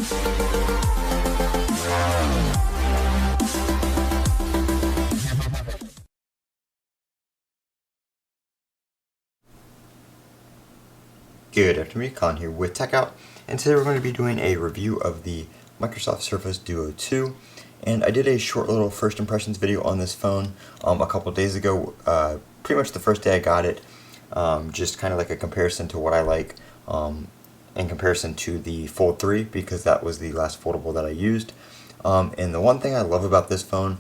Good afternoon, Con here with Techout, and today we're going to be doing a review of the Microsoft Surface Duo 2. And I did a short little first impressions video on this phone a couple days ago, pretty much the first day I got it, just kind of like a comparison to what I like in comparison to the Fold 3, because that was the last foldable that I used. And the one thing I love about this phone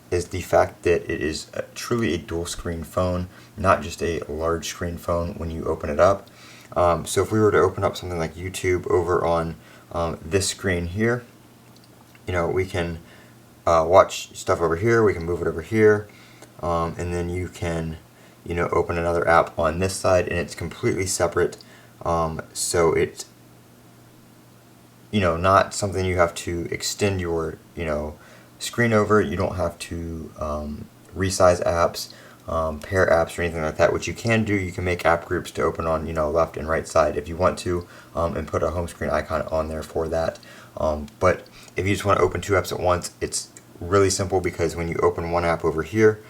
is the fact that it is truly a dual screen phone, not just a large screen phone when you open it up. So if we were to open up something like YouTube over on this screen here, you know, we can watch stuff over here, we can move it over here, and then you can, you know, open another app on this side, and it's completely separate. So it's, you know, not something you have to extend your, you know, screen over. You don't have to resize apps, pair apps or anything like that. What you can do, you can make app groups to open on, you know, left and right side if you want to, and put a home screen icon on there for that. But if you just want to open two apps at once, it's really simple, because when you open one app over here,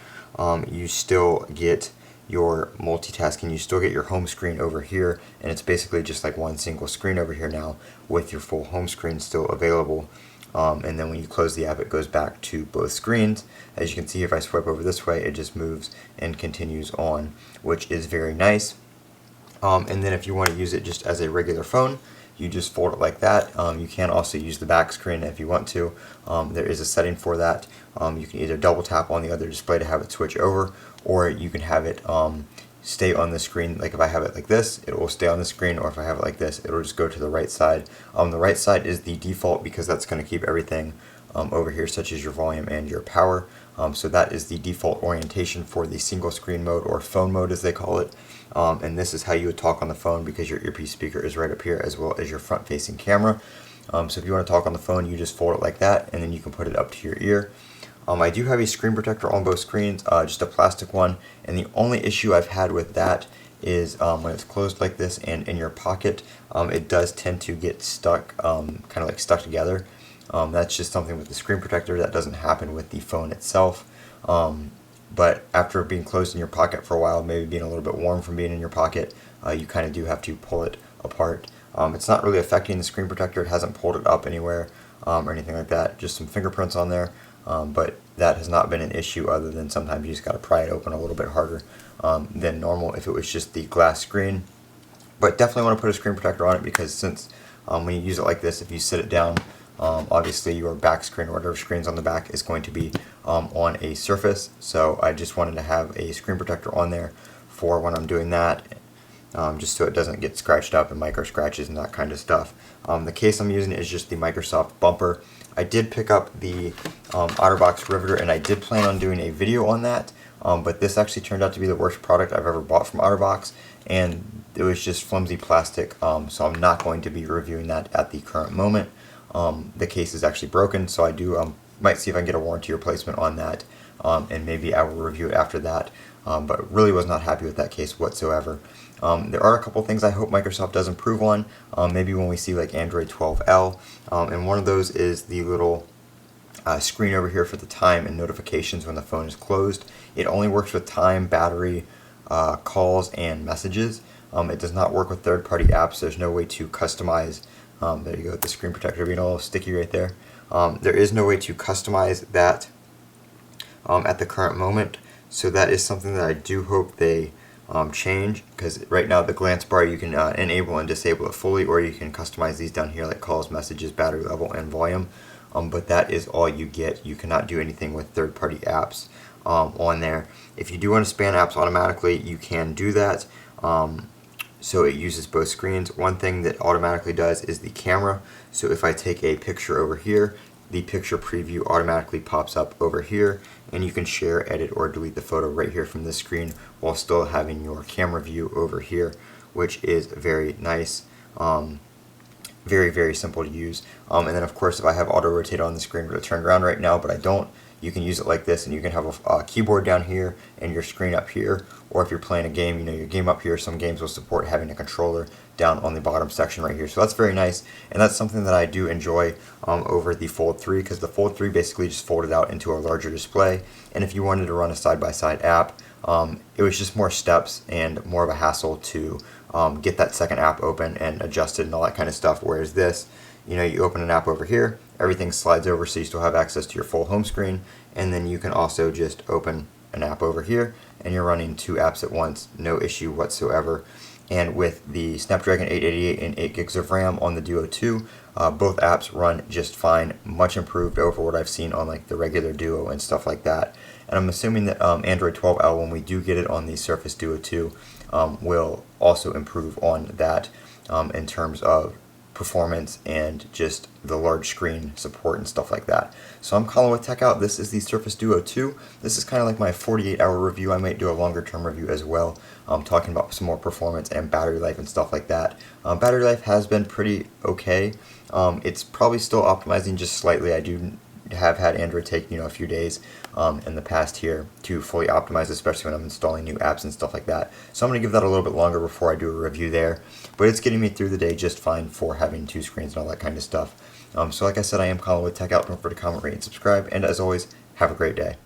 you still get your multitasking, you still get your home screen over here, and it's basically just like one single screen over here now with your full home screen still available. And then when you close the app, it goes back to both screens. As you can see, if I swipe over this way, it just moves and continues on, which is very nice. And then if you want to use it just as a regular phone, you just fold it like that. You can also use the back screen if you want to. There is a setting for that. You can either double tap on the other display to have it switch over, or you can have it stay on the screen. Like if I have it like this, it will stay on the screen, or if I have it like this, it will just go to the right side. The right side is the default, because that's going to keep everything over here, such as your volume and your power. So that is the default orientation for the single screen mode, or phone mode as they call it. And this is how you would talk on the phone, because your earpiece speaker is right up here, as well as your front facing camera. So if you want to talk on the phone, you just fold it like that, and then you can put it up to your ear. I do have a screen protector on both screens, just a plastic one, and the only issue I've had with that is when it's closed like this and in your pocket, it does tend to get stuck, kind of like stuck together. That's just something with the screen protector that doesn't happen with the phone itself. But after being closed in your pocket for a while, maybe being a little bit warm from being in your pocket, you kind of do have to pull it apart. It's not really affecting the screen protector, it hasn't pulled it up anywhere or anything like that, just some fingerprints on there. But that has not been an issue, other than sometimes you just got to pry it open a little bit harder than normal if it was just the glass screen. But definitely want to put a screen protector on it, because since when you use it like this, if you sit it down, obviously your back screen or whatever screen's on the back is going to be on a surface. So I just wanted to have a screen protector on there for when I'm doing that, just so it doesn't get scratched up and micro scratches and that kind of stuff. The case I'm using is just the Microsoft bumper. I did pick up the OtterBox riveter, and I did plan on doing a video on that, but this actually turned out to be the worst product I've ever bought from OtterBox, and it was just flimsy plastic, so I'm not going to be reviewing that at the current moment. The case is actually broken, so I do might see if I can get a warranty replacement on that, and maybe I will review it after that, but really was not happy with that case whatsoever. There are a couple things I hope Microsoft does improve on, maybe when we see like Android 12L, and one of those is the little screen over here for the time and notifications when the phone is closed. It only works with time, battery, calls, and messages. It does not work with third-party apps. There's no way to customize, there you go, the screen protector being a little sticky right there. There is no way to customize that at the current moment, so that is something that I do hope they change, because right now the glance bar, you can enable and disable it fully, or you can customize these down here like calls, messages, battery level, and volume, but that is all you get. You cannot do anything with third-party apps on there. If you do want to span apps automatically, you can do that, so it uses both screens. One thing that automatically does is the camera, so if I take a picture over here, the picture preview automatically pops up over here, and you can share, edit, or delete the photo right here from this screen while still having your camera view over here, which is very nice. very, very simple to use. And then of course, if I have auto rotate on the screen turned around right now, but I don't, you can use it like this, and you can have a keyboard down here and your screen up here. Or if you're playing a game, your game up here. Some games will support having a controller down on the bottom section right here. So that's very nice, and that's something that I do enjoy over the Fold 3, because the Fold 3 basically just folded out into a larger display. And if you wanted to run a side-by-side app, it was just more steps and more of a hassle to get that second app open and adjusted and all that kind of stuff. Whereas this, you open an app over here, everything slides over, so you still have access to your full home screen, and then you can also just open an app over here, and you're running 2 apps at once, no issue whatsoever. And with the Snapdragon 888 and 8 gigs of RAM on the Duo 2, both apps run just fine, much improved over what I've seen on like the regular Duo and stuff like that. And I'm assuming that Android 12L, when we do get it on the Surface Duo 2, will also improve on that in terms of performance and just the large screen support and stuff like that. So I'm Colin with Techout. This is the Surface Duo 2. This is kind of like my 48-hour review. I might do a longer term review as well, talking about some more performance and battery life and stuff like that. Battery life has been pretty okay. It's probably still optimizing just slightly. I do have had Android take a few days in the past here to fully optimize, especially when I'm installing new apps and stuff like that. So I'm going to give that a little bit longer before I do a review there. But it's getting me through the day just fine for having 2 screens and all that kind of stuff. So like I said, I am Colin with Techout. Don't forget to comment, rate, and subscribe. And as always, have a great day.